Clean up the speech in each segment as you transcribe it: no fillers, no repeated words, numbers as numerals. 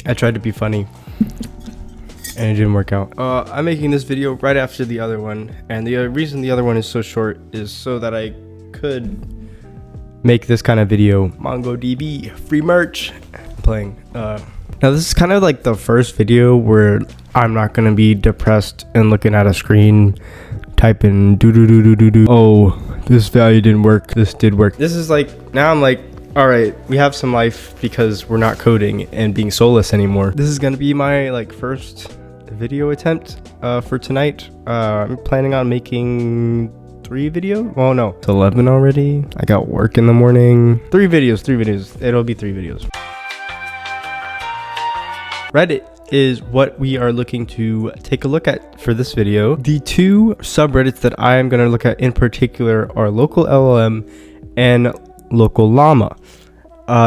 I tried to be funny and it didn't work out. I'm making this video right after the other one, and the reason the other one is so short is so that I could make this kind of video. MongoDB free merch. I'm playing. Now this is kind of like the first video where I'm not gonna be depressed and looking at a screen typing do. Oh, this value didn't work. This did work. This is like, now I'm like, all right, we have some life because we're not coding and being soulless anymore. This is gonna be my like first video attempt for tonight. I'm planning on making 3 videos. Oh no, it's 11 already. I got work in the morning. 3 videos. It'll be 3 videos. Reddit is what we are looking to take a look at for this video. The 2 subreddits that I am going to look at in particular are local LLM and local llama.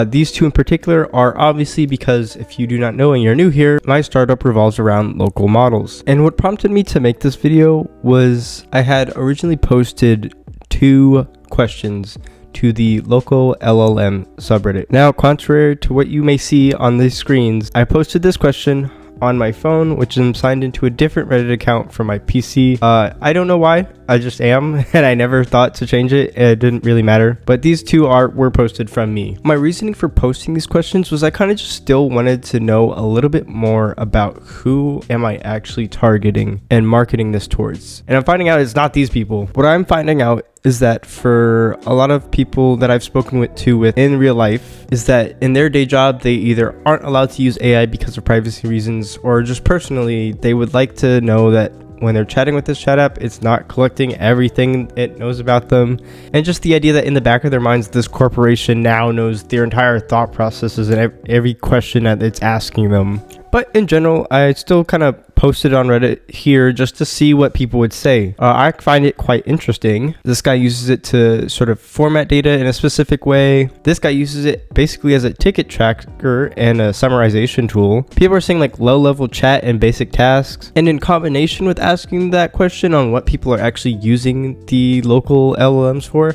These 2 in particular are obviously because, if you do not know and you're new here, my startup revolves around local models. And what prompted me to make this video was I had originally posted 2 questions to the local LLM subreddit. Now, contrary to what you may see on these screens, I posted this question on my phone, which I'm signed into a different Reddit account from my PC. I don't know why, I just am, and I never thought to change it. It didn't really matter, but these 2 were posted from me. My reasoning for posting these questions was I kind of just still wanted to know a little bit more about who am I actually targeting and marketing this towards. And I'm finding out it's not these people. What I'm finding out is that for a lot of people that I've spoken with in real life, is that in their day job, they either aren't allowed to use AI because of privacy reasons, or just personally, they would like to know that when they're chatting with this chat app, it's not collecting everything it knows about them. And just the idea that in the back of their minds, this corporation now knows their entire thought processes and every question that it's asking them. But in general, I still kind of posted on Reddit here just to see what people would say. I find it quite interesting. This guy uses it to sort of format data in a specific way. This guy uses it basically as a ticket tracker and a summarization tool. People are saying like low-level chat and basic tasks. And in combination with asking that question on what people are actually using the local LLMs for,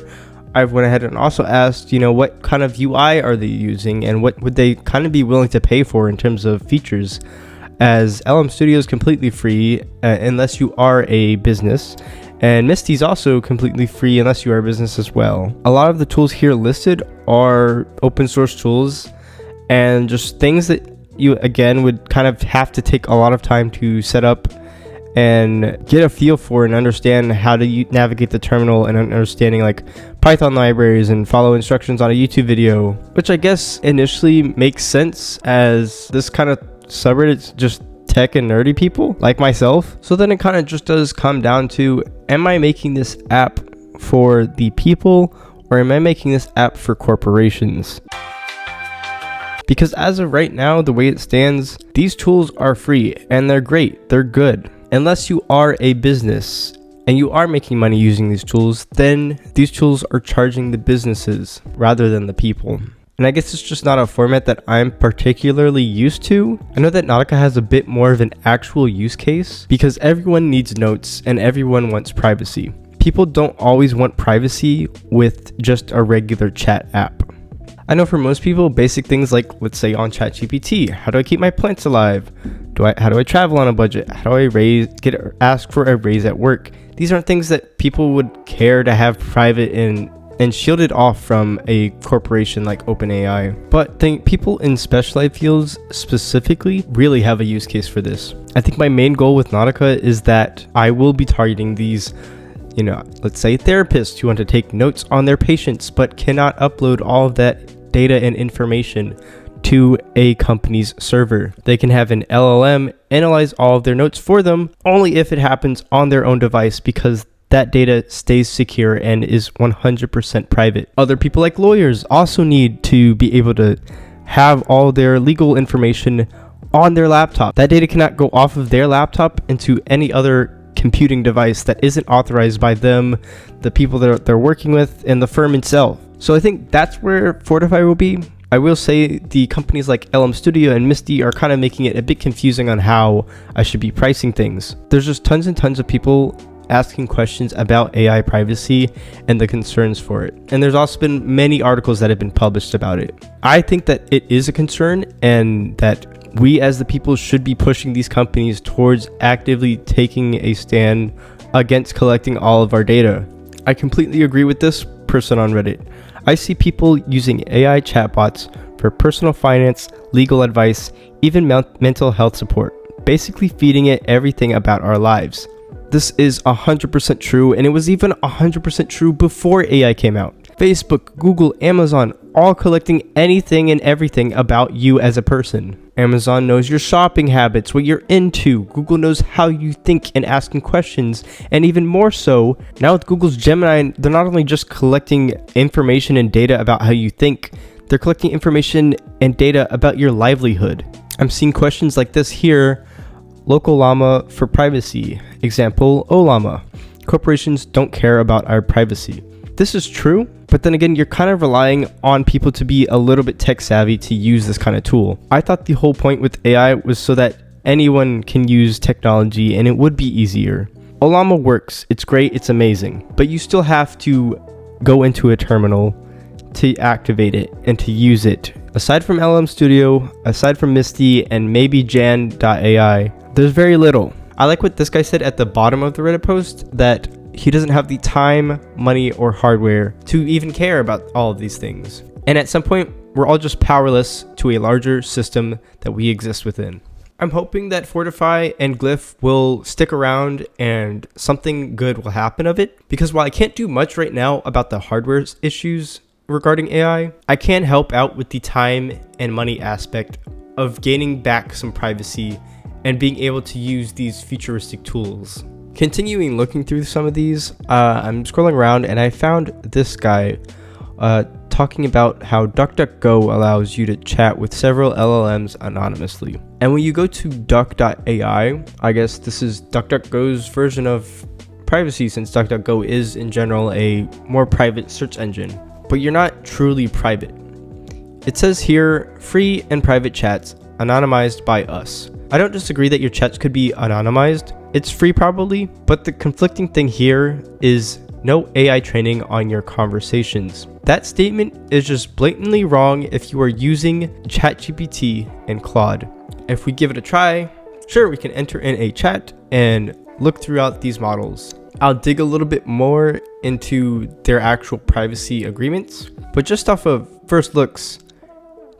I went ahead and also asked, what kind of UI are they using and what would they kind of be willing to pay for in terms of features, as LM Studio is completely free unless you are a business, and Misty's also completely free unless you are a business as well. A lot of the tools here listed are open source tools and just things that you again would kind of have to take a lot of time to set up and get a feel for and understand how to navigate the terminal, and understanding like Python libraries and follow instructions on a YouTube video, which I guess initially makes sense as this kind of subreddit's just tech and nerdy people like myself. So then it kind of just does come down to, am I making this app for the people or am I making this app for corporations? Because as of right now, the way it stands, these tools are free and they're great, they're good. Unless you are a business and you are making money using these tools, then these tools are charging the businesses rather than the people. And I guess it's just not a format that I'm particularly used to. I know that Nautica has a bit more of an actual use case because everyone needs notes and everyone wants privacy. People don't always want privacy with just a regular chat app. I know for most people, basic things like, let's say on ChatGPT, how do I keep my plants alive? How do I travel on a budget? How do I ask for a raise at work? These aren't things that people would care to have private and shielded off from a corporation like OpenAI. But people in specialized fields specifically really have a use case for this. I think my main goal with Nautica is that I will be targeting these, let's say therapists who want to take notes on their patients but cannot upload all of that data and information to a company's server. They can have an LLM analyze all of their notes for them only if it happens on their own device, because that data stays secure and is 100% private. Other people like lawyers also need to be able to have all their legal information on their laptop. That data cannot go off of their laptop into any other computing device that isn't authorized by them, the people that they're working with, and the firm itself. So I think that's where Fortify will be. I will say the companies like LM Studio and Misty are kind of making it a bit confusing on how I should be pricing things. There's just tons and tons of people asking questions about AI privacy and the concerns for it. And there's also been many articles that have been published about it. I think that it is a concern and that we as the people should be pushing these companies towards actively taking a stand against collecting all of our data. I completely agree with this person on Reddit. I see people using AI chatbots for personal finance, legal advice, even mental health support, basically feeding it everything about our lives. This is 100% true, and it was even 100% true before AI came out. Facebook, Google, Amazon, all collecting anything and everything about you as a person. Amazon knows your shopping habits, what you're into. Google knows how you think and asking questions. And even more so, now with Google's Gemini, they're not only just collecting information and data about how you think, they're collecting information and data about your livelihood. I'm seeing questions like this here. Local llama for privacy. Example, Olama. Corporations don't care about our privacy. This is true, but then again, you're kind of relying on people to be a little bit tech savvy to use this kind of tool. I thought the whole point with AI was so that anyone can use technology and it would be easier. Olama works, it's great, it's amazing, but you still have to go into a terminal to activate it and to use it. Aside from LM Studio, aside from Misty and maybe Jan.ai, there's very little. I like what this guy said at the bottom of the Reddit post, that he doesn't have the time, money, or hardware to even care about all of these things. And at some point, we're all just powerless to a larger system that we exist within. I'm hoping that Fortify and Glyph will stick around and something good will happen of it, because while I can't do much right now about the hardware issues regarding AI, I can help out with the time and money aspect of gaining back some privacy and being able to use these futuristic tools. Continuing looking through some of these, I'm scrolling around and I found this guy talking about how DuckDuckGo allows you to chat with several LLMs anonymously. And when you go to duck.ai, I guess this is DuckDuckGo's version of privacy, since DuckDuckGo is in general a more private search engine, but you're not truly private. It says here, free and private chats anonymized by us. I don't disagree that your chats could be anonymized. It's free probably, but the conflicting thing here is no AI training on your conversations. That statement is just blatantly wrong if you are using ChatGPT and Claude. If we give it a try, sure, we can enter in a chat and look throughout these models. I'll dig a little bit more into their actual privacy agreements, but just off of first looks,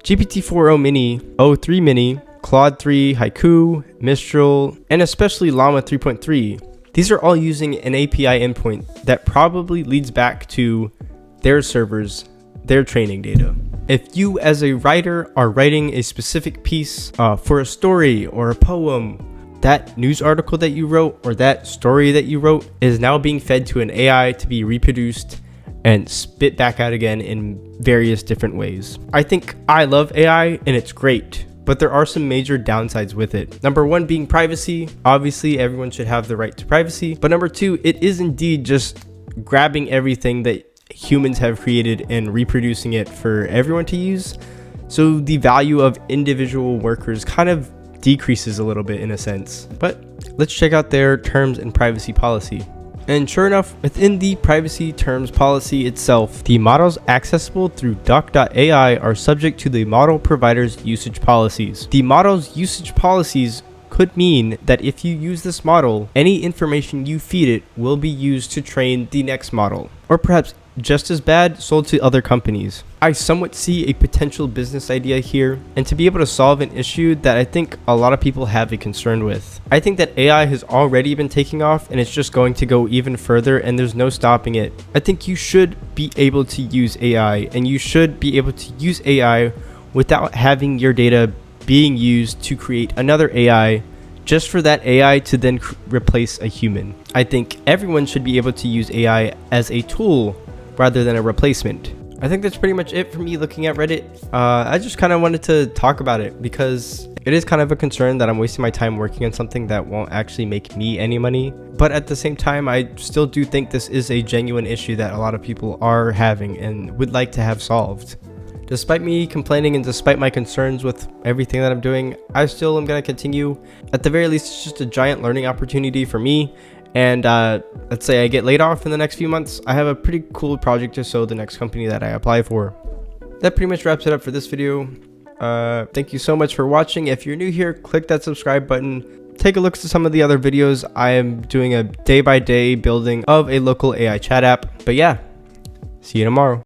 GPT-4o Mini, O3 Mini, Claude 3, Haiku, Mistral, and especially Llama 3.3. These are all using an API endpoint that probably leads back to their servers, their training data. If you as a writer are writing a specific piece for a story or a poem, that news article that you wrote or that story that you wrote is now being fed to an AI to be reproduced and spit back out again in various different ways. I think I love AI and it's great, but there are some major downsides with it. Number one being privacy. Obviously, everyone should have the right to privacy. But number two, it is indeed just grabbing everything that humans have created and reproducing it for everyone to use. So the value of individual workers kind of decreases a little bit in a sense. But let's check out their terms and privacy policy. And sure enough, within the privacy terms policy itself, the models accessible through duck.ai are subject to the model provider's usage policies. The model's usage policies could mean that if you use this model, any information you feed it will be used to train the next model, or perhaps just as bad, sold to other companies. I somewhat see a potential business idea here, and to be able to solve an issue that I think a lot of people have a concern with. I think that AI has already been taking off and it's just going to go even further and there's no stopping it. I think you should be able to use AI, and you should be able to use AI without having your data being used to create another AI just for that AI to then replace a human. I think everyone should be able to use AI as a tool rather than a replacement. I think that's pretty much it for me looking at Reddit. I just kind of wanted to talk about it because it is kind of a concern that I'm wasting my time working on something that won't actually make me any money. But at the same time, I still do think this is a genuine issue that a lot of people are having and would like to have solved. Despite me complaining and despite my concerns with everything that I'm doing, I still am going to continue. At the very least, it's just a giant learning opportunity for me and let's say I get laid off in the next few months, I have a pretty cool project to show the next company that I apply for. That pretty much wraps it up for this video. Thank you so much for watching. If you're new here, click that subscribe button. Take a look at some of the other videos. I am doing a day-by-day building of a local AI chat app. But yeah, see you tomorrow.